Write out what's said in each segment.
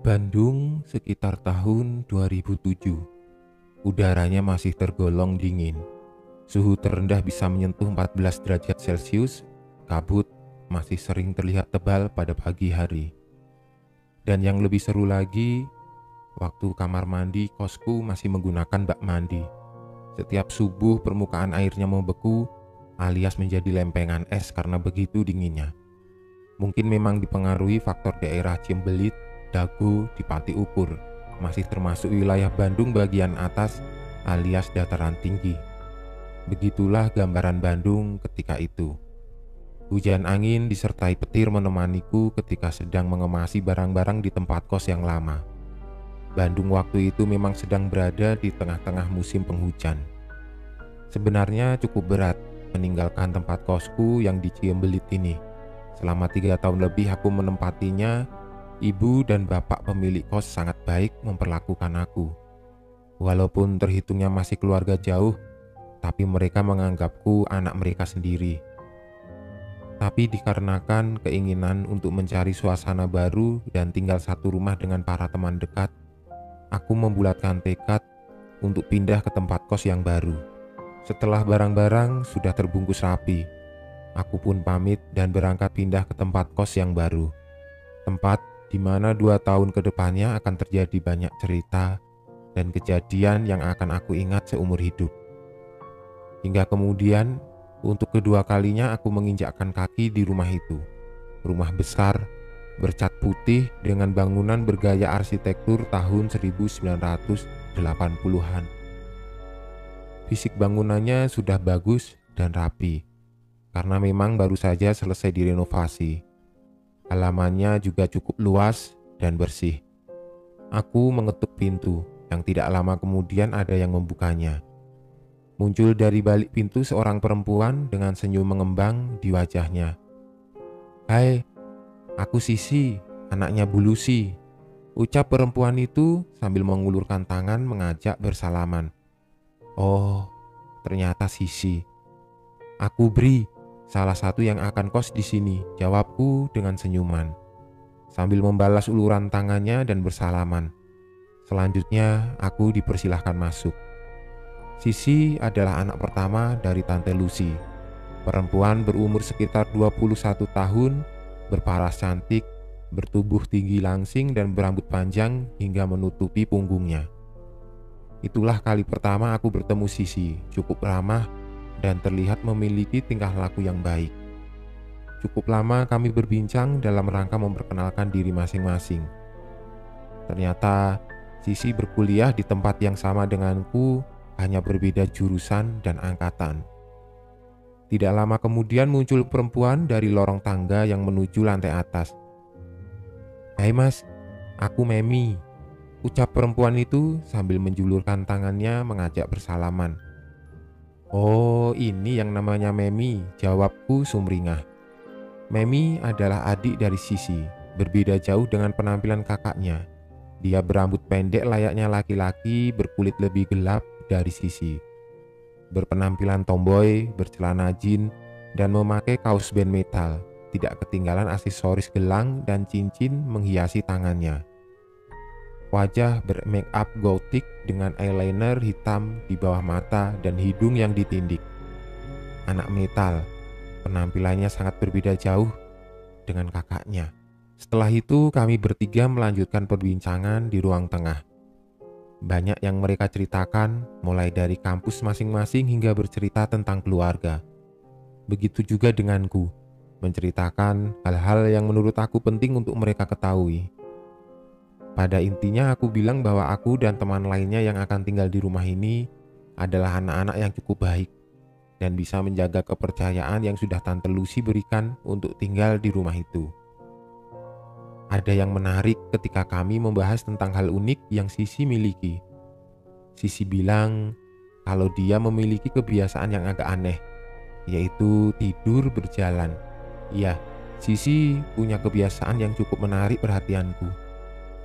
Bandung sekitar tahun 2007. Udaranya masih tergolong dingin. Suhu terendah bisa menyentuh 14 derajat Celcius. Kabut masih sering terlihat tebal pada pagi hari. Dan yang lebih seru lagi, waktu kamar mandi kosku masih menggunakan bak mandi. Setiap subuh permukaan airnya membeku alias menjadi lempengan es karena begitu dinginnya. Mungkin memang dipengaruhi faktor daerah Ciembelit, Dago, di Pati Ukur, masih termasuk wilayah Bandung bagian atas alias dataran tinggi. Begitulah gambaran Bandung ketika itu. Hujan angin disertai petir menemaniku ketika sedang mengemasi barang-barang di tempat kos yang lama. Bandung waktu itu memang sedang berada di tengah-tengah musim penghujan. Sebenarnya cukup berat meninggalkan tempat kosku yang di Ciembelit ini. Selama 3 tahun lebih aku menempatinya. Ibu dan bapak pemilik kos sangat baik memperlakukan aku. Walaupun terhitungnya masih keluarga jauh, tapi mereka menganggapku anak mereka sendiri. Tapi dikarenakan keinginan untuk mencari suasana baru dan tinggal satu rumah dengan para teman dekat, aku membulatkan tekad untuk pindah ke tempat kos yang baru. Setelah barang-barang sudah terbungkus rapi, aku pun pamit dan berangkat pindah ke tempat kos yang baru. Tempat di mana 2 tahun ke depannya akan terjadi banyak cerita dan kejadian yang akan aku ingat seumur hidup. Hingga kemudian, untuk kedua kalinya aku menginjakkan kaki di rumah itu. Rumah besar, bercat putih dengan bangunan bergaya arsitektur tahun 1980-an. Fisik bangunannya sudah bagus dan rapi, karena memang baru saja selesai direnovasi. Halamannya juga cukup luas dan bersih. Aku mengetuk pintu yang tidak lama kemudian ada yang membukanya. Muncul dari balik pintu seorang perempuan dengan senyum mengembang di wajahnya. "Hai, aku Sisi, anaknya Bu Lucy," ucap perempuan itu sambil mengulurkan tangan mengajak bersalaman. "Oh, ternyata Sisi. Aku Bri, salah satu yang akan kos di sini," jawabku dengan senyuman, sambil membalas uluran tangannya dan bersalaman. Selanjutnya, aku dipersilahkan masuk. Sisi adalah anak pertama dari Tante Lucy, perempuan berumur sekitar 21 tahun, berparas cantik, bertubuh tinggi langsing dan berambut panjang hingga menutupi punggungnya. Itulah kali pertama aku bertemu Sisi, cukup ramah dan terlihat memiliki tingkah laku yang baik. Cukup lama kami berbincang dalam rangka memperkenalkan diri masing-masing. Ternyata Sisi berkuliah di tempat yang sama denganku, hanya berbeda jurusan dan angkatan. Tidak lama kemudian muncul perempuan dari lorong tangga yang menuju lantai atas. "Hai Mas, aku Memi," ucap perempuan itu sambil menjulurkan tangannya mengajak bersalaman. "Oh, ini yang namanya Memi," jawabku sumringah. Memi adalah adik dari Sisi, berbeda jauh dengan penampilan kakaknya. Dia berambut pendek layaknya laki-laki, berkulit lebih gelap dari Sisi, berpenampilan tomboy, bercelana jeans, dan memakai kaos band metal. Tidak ketinggalan aksesoris gelang dan cincin menghiasi tangannya. Wajah bermake up gotik dengan eyeliner hitam di bawah mata dan hidung yang ditindik. Anak metal, penampilannya sangat berbeda jauh dengan kakaknya. Setelah itu kami bertiga melanjutkan perbincangan di ruang tengah. Banyak yang mereka ceritakan, mulai dari kampus masing-masing hingga bercerita tentang keluarga. Begitu juga denganku, menceritakan hal-hal yang menurut aku penting untuk mereka ketahui. Pada intinya aku bilang bahwa aku dan teman lainnya yang akan tinggal di rumah ini adalah anak-anak yang cukup baik dan bisa menjaga kepercayaan yang sudah Tante Lucy berikan untuk tinggal di rumah itu. Ada yang menarik ketika kami membahas tentang hal unik yang Sisi miliki. Sisi bilang kalau dia memiliki kebiasaan yang agak aneh, yaitu tidur berjalan. Iya, Sisi punya kebiasaan yang cukup menarik perhatianku.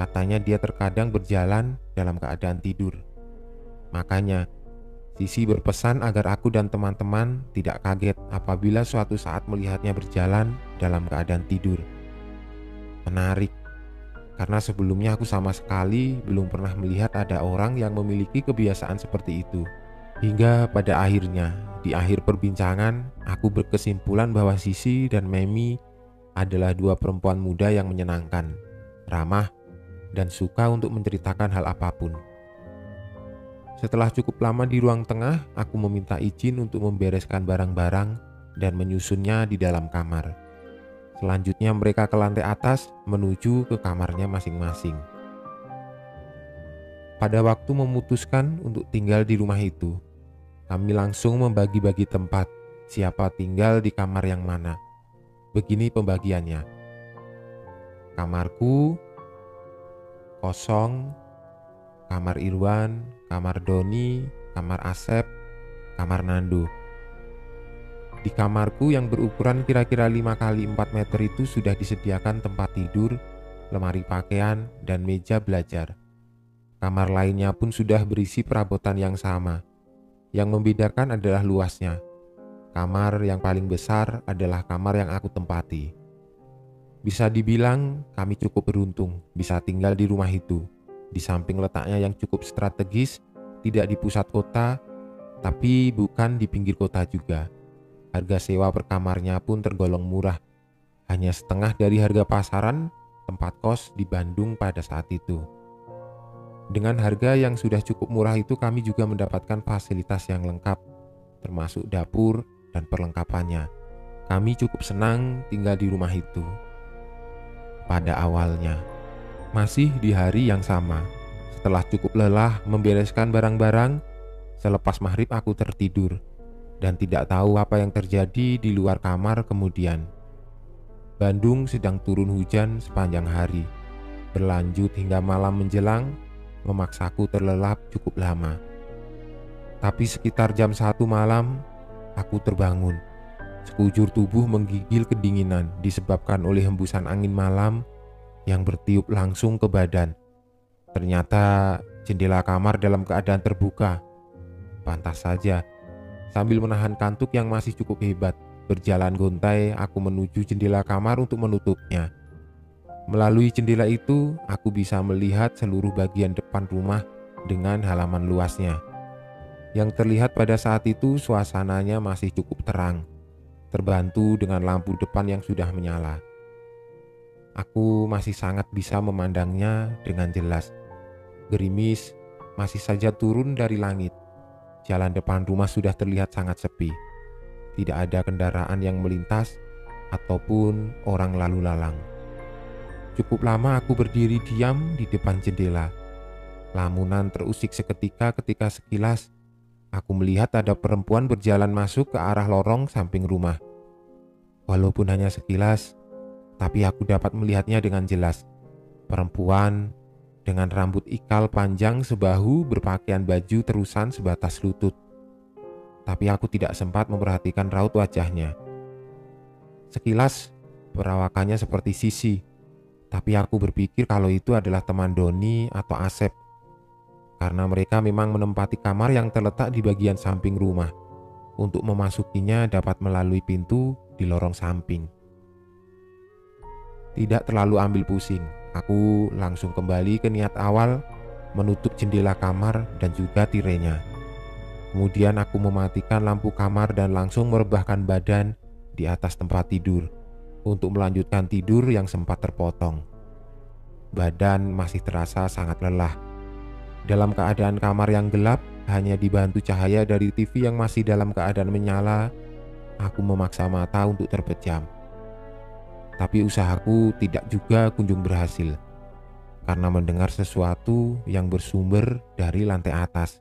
Katanya dia terkadang berjalan dalam keadaan tidur. Makanya, Sisi berpesan agar aku dan teman-teman tidak kaget apabila suatu saat melihatnya berjalan dalam keadaan tidur. Menarik, karena sebelumnya aku sama sekali belum pernah melihat ada orang yang memiliki kebiasaan seperti itu. Hingga pada akhirnya, di akhir perbincangan, aku berkesimpulan bahwa Sisi dan Memi adalah dua perempuan muda yang menyenangkan, ramah, dan suka untuk menceritakan hal apapun. Setelah cukup lama di ruang tengah, aku meminta izin untuk membereskan barang-barang dan menyusunnya di dalam kamar. Selanjutnya mereka ke lantai atas menuju ke kamarnya masing-masing. Pada waktu memutuskan untuk tinggal di rumah itu, kami langsung membagi-bagi tempat, siapa tinggal di kamar yang mana. Begini pembagiannya. Kamarku kosong, kamar Irwan, kamar Doni, kamar Asep, kamar Nando. Di kamarku yang berukuran kira-kira 5 kali 4 meter itu sudah disediakan tempat tidur, lemari pakaian, dan meja belajar. Kamar lainnya pun sudah berisi perabotan yang sama. Yang membedakan adalah luasnya. Kamar yang paling besar adalah kamar yang aku tempati. Bisa dibilang kami cukup beruntung bisa tinggal di rumah itu. Di samping letaknya yang cukup strategis, tidak di pusat kota, tapi bukan di pinggir kota juga. Harga sewa per kamarnya pun tergolong murah, hanya setengah dari harga pasaran tempat kos di Bandung pada saat itu. Dengan harga yang sudah cukup murah itu, kami juga mendapatkan fasilitas yang lengkap, termasuk dapur dan perlengkapannya. Kami cukup senang tinggal di rumah itu. Pada awalnya, masih di hari yang sama, setelah cukup lelah membereskan barang-barang, selepas maghrib aku tertidur dan tidak tahu apa yang terjadi di luar kamar kemudian. Bandung sedang turun hujan sepanjang hari, berlanjut hingga malam menjelang, memaksaku terlelap cukup lama. Tapi sekitar jam 1 malam, aku terbangun. Sekujur tubuh menggigil kedinginan disebabkan oleh hembusan angin malam yang bertiup langsung ke badan. Ternyata jendela kamar dalam keadaan terbuka. Pantas saja, sambil menahan kantuk yang masih cukup hebat, berjalan gontai aku menuju jendela kamar untuk menutupnya. Melalui jendela itu, aku bisa melihat seluruh bagian depan rumah dengan halaman luasnya. Yang terlihat pada saat itu suasananya masih cukup terang, terbantu dengan lampu depan yang sudah menyala. Aku masih sangat bisa memandangnya dengan jelas. Gerimis masih saja turun dari langit. Jalan depan rumah sudah terlihat sangat sepi. Tidak ada kendaraan yang melintas ataupun orang lalu lalang. Cukup lama aku berdiri diam di depan jendela. Lamunan terusik seketika ketika sekilas aku melihat ada perempuan berjalan masuk ke arah lorong samping rumah. Walaupun hanya sekilas, tapi aku dapat melihatnya dengan jelas. Perempuan dengan rambut ikal panjang sebahu berpakaian baju terusan sebatas lutut. Tapi aku tidak sempat memperhatikan raut wajahnya. Sekilas perawakannya seperti Sisi, tapi aku berpikir kalau itu adalah teman Doni atau Asep, karena mereka memang menempati kamar yang terletak di bagian samping rumah. Untuk memasukinya dapat melalui pintu di lorong samping. Tidak terlalu ambil pusing, aku langsung kembali ke niat awal, menutup jendela kamar dan juga tirainya. Kemudian aku mematikan lampu kamar dan langsung merebahkan badan di atas tempat tidur untuk melanjutkan tidur yang sempat terpotong. Badan masih terasa sangat lelah. Dalam keadaan kamar yang gelap, hanya dibantu cahaya dari TV yang masih dalam keadaan menyala, aku memaksa mata untuk terpejam. Tapi usahaku tidak juga kunjung berhasil, karena mendengar sesuatu yang bersumber dari lantai atas.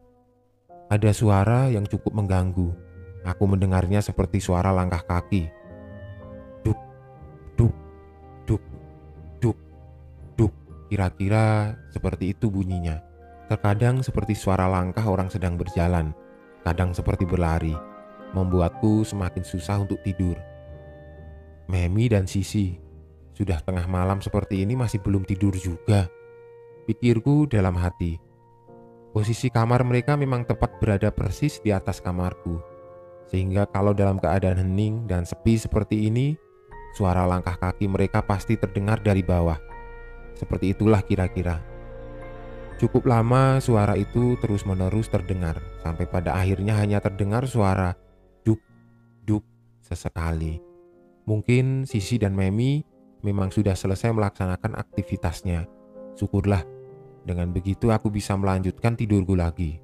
Ada suara yang cukup mengganggu. Aku mendengarnya seperti suara langkah kaki. Duk, duk, duk, duk, duk. Kira-kira seperti itu bunyinya. Terkadang seperti suara langkah orang sedang berjalan, kadang seperti berlari, membuatku semakin susah untuk tidur. Memi dan Sisi, sudah tengah malam seperti ini masih belum tidur juga, pikirku dalam hati. Posisi kamar mereka memang tepat berada persis di atas kamarku, sehingga kalau dalam keadaan hening dan sepi seperti ini, suara langkah kaki mereka pasti terdengar dari bawah. Seperti itulah kira-kira. Cukup lama suara itu terus-menerus terdengar, sampai pada akhirnya hanya terdengar suara duk, duk sesekali. Mungkin Sisi dan Memi memang sudah selesai melaksanakan aktivitasnya. Syukurlah, dengan begitu aku bisa melanjutkan tidurku lagi.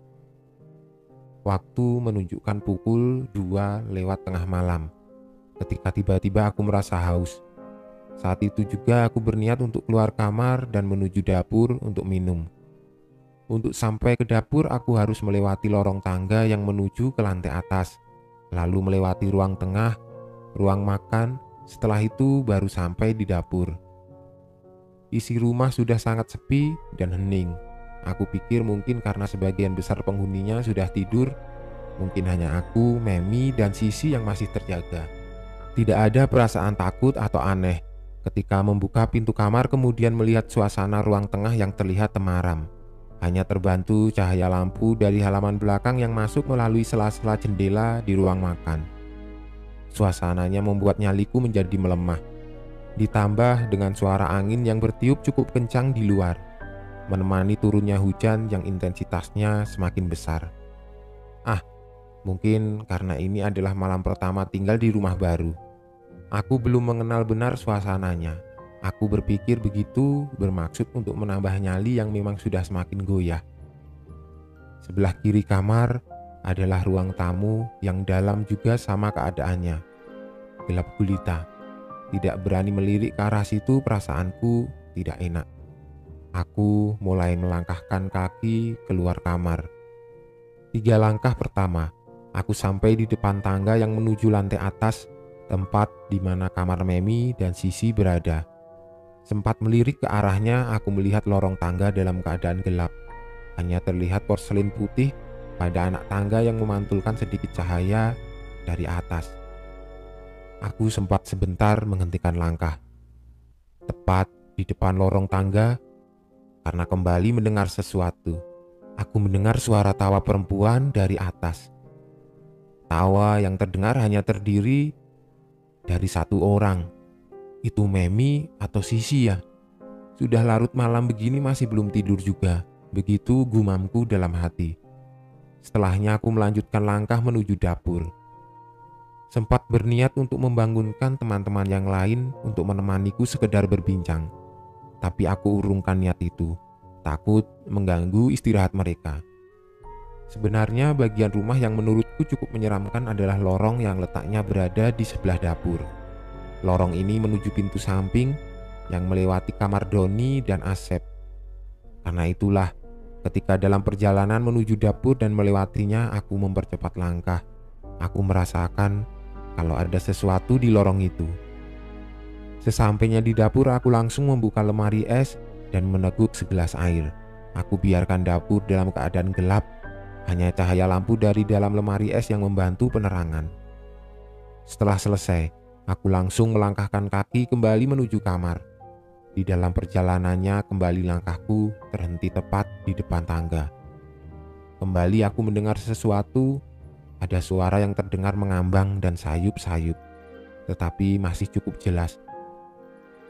Waktu menunjukkan pukul 2 lewat tengah malam, ketika tiba-tiba aku merasa haus. Saat itu juga aku berniat untuk keluar kamar dan menuju dapur untuk minum. Untuk sampai ke dapur aku harus melewati lorong tangga yang menuju ke lantai atas, lalu melewati ruang tengah, ruang makan, setelah itu baru sampai di dapur. Isi rumah sudah sangat sepi dan hening. Aku pikir mungkin karena sebagian besar penghuninya sudah tidur, mungkin hanya aku, Memi, dan Sisi yang masih terjaga. Tidak ada perasaan takut atau aneh ketika membuka pintu kamar kemudian melihat suasana ruang tengah yang terlihat temaram. Hanya terbantu cahaya lampu dari halaman belakang yang masuk melalui sela-sela jendela di ruang makan. Suasananya membuat nyaliku menjadi melemah. Ditambah dengan suara angin yang bertiup cukup kencang di luar, menemani turunnya hujan yang intensitasnya semakin besar. Mungkin karena ini adalah malam pertama tinggal di rumah baru. Aku belum mengenal benar suasananya. Aku berpikir begitu bermaksud untuk menambah nyali yang memang sudah semakin goyah. Sebelah kiri kamar adalah ruang tamu yang dalam juga sama keadaannya. Gelap gulita. Tidak berani melirik ke arah situ, perasaanku tidak enak. Aku mulai melangkahkan kaki keluar kamar. 3 langkah pertama, aku sampai di depan tangga yang menuju lantai atas, tempat di mana kamar Memi dan Sisi berada. Sempat melirik ke arahnya, aku melihat lorong tangga dalam keadaan gelap. Hanya terlihat porselin putih pada anak tangga yang memantulkan sedikit cahaya dari atas. Aku sempat sebentar menghentikan langkah. Tepat di depan lorong tangga, karena kembali mendengar sesuatu. Aku mendengar suara tawa perempuan dari atas. Tawa yang terdengar hanya terdiri dari 1 orang. Itu Memi atau Sisi ya? Sudah larut malam begini masih belum tidur juga. Begitu gumamku dalam hati. Setelahnya aku melanjutkan langkah menuju dapur. Sempat berniat untuk membangunkan teman-teman yang lain untuk menemaniku sekedar berbincang. Tapi aku urungkan niat itu. Takut mengganggu istirahat mereka. Sebenarnya bagian rumah yang menurutku cukup menyeramkan adalah lorong yang letaknya berada di sebelah dapur. Lorong ini menuju pintu samping yang melewati kamar Doni dan Asep. Karena itulah, ketika dalam perjalanan menuju dapur dan melewatinya, aku mempercepat langkah. Aku merasakan kalau ada sesuatu di lorong itu. Sesampainya di dapur, aku langsung membuka lemari es dan meneguk segelas air. Aku biarkan dapur dalam keadaan gelap, hanya cahaya lampu dari dalam lemari es yang membantu penerangan. Setelah selesai, aku langsung melangkahkan kaki kembali menuju kamar. Di dalam perjalanannya, kembali langkahku terhenti tepat di depan tangga. Kembali aku mendengar sesuatu, ada suara yang terdengar mengambang dan sayup-sayup, tetapi masih cukup jelas.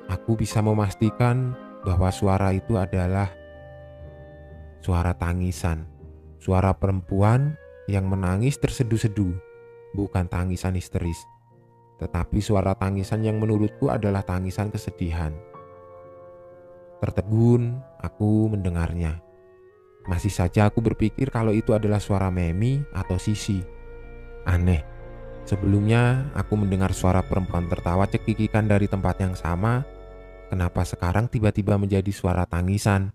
Aku bisa memastikan bahwa suara itu adalah suara tangisan. Suara perempuan yang menangis terseduh-seduh, bukan tangisan histeris, tetapi suara tangisan yang menurutku adalah tangisan kesedihan. Tertegun, aku mendengarnya. Masih saja aku berpikir kalau itu adalah suara Memi atau Sisi. Aneh, sebelumnya aku mendengar suara perempuan tertawa cekikikan dari tempat yang sama. Kenapa sekarang tiba-tiba menjadi suara tangisan?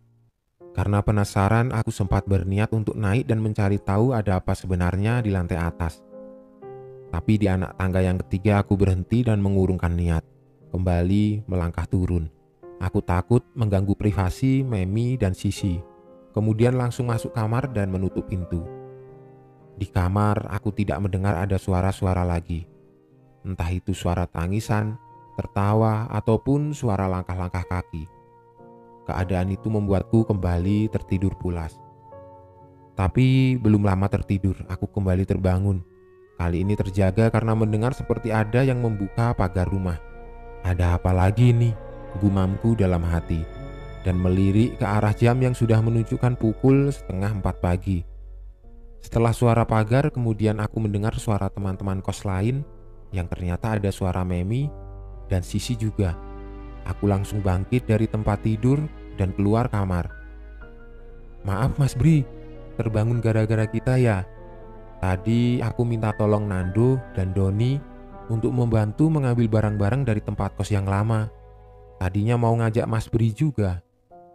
Karena penasaran, aku sempat berniat untuk naik dan mencari tahu ada apa sebenarnya di lantai atas. Tapi di anak tangga yang ketiga aku berhenti dan mengurungkan niat. Kembali melangkah turun. Aku takut mengganggu privasi Memi dan Sisi. Kemudian langsung masuk kamar dan menutup pintu. Di kamar aku tidak mendengar ada suara-suara lagi. Entah itu suara tangisan, tertawa, ataupun suara langkah-langkah kaki. Keadaan itu membuatku kembali tertidur pulas. Tapi belum lama tertidur, aku kembali terbangun. Kali ini terjaga karena mendengar seperti ada yang membuka pagar rumah. Ada apa lagi nih? Gumamku dalam hati. dan melirik ke arah jam yang sudah menunjukkan pukul setengah 4 pagi. Setelah suara pagar, kemudian aku mendengar suara teman-teman kos lain yang ternyata ada suara Memi dan Sisi juga. Aku langsung bangkit dari tempat tidur dan keluar kamar. "Maaf Mas Bri, terbangun gara-gara kita ya. Tadi aku minta tolong Nando dan Doni untuk membantu mengambil barang-barang dari tempat kos yang lama. Tadinya mau ngajak Mas Bri juga,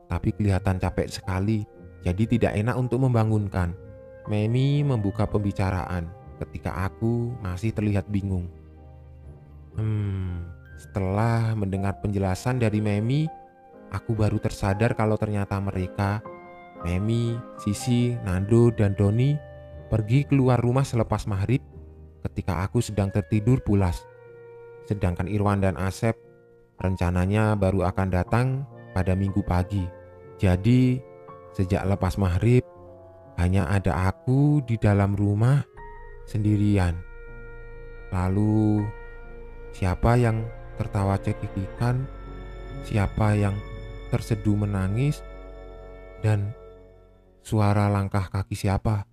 tapi kelihatan capek sekali, jadi tidak enak untuk membangunkan." Memi membuka pembicaraan ketika aku masih terlihat bingung. Setelah mendengar penjelasan dari Memi, aku baru tersadar kalau ternyata mereka, Memi, Sisi, Nando, dan Doni, pergi keluar rumah selepas maghrib ketika aku sedang tertidur pulas. Sedangkan Irwan dan Asep rencananya baru akan datang pada Minggu pagi. Jadi, sejak lepas maghrib, hanya ada aku di dalam rumah sendirian. Lalu, siapa yang tertawa cekikikan, siapa yang terseduh menangis, dan suara langkah kaki siapa?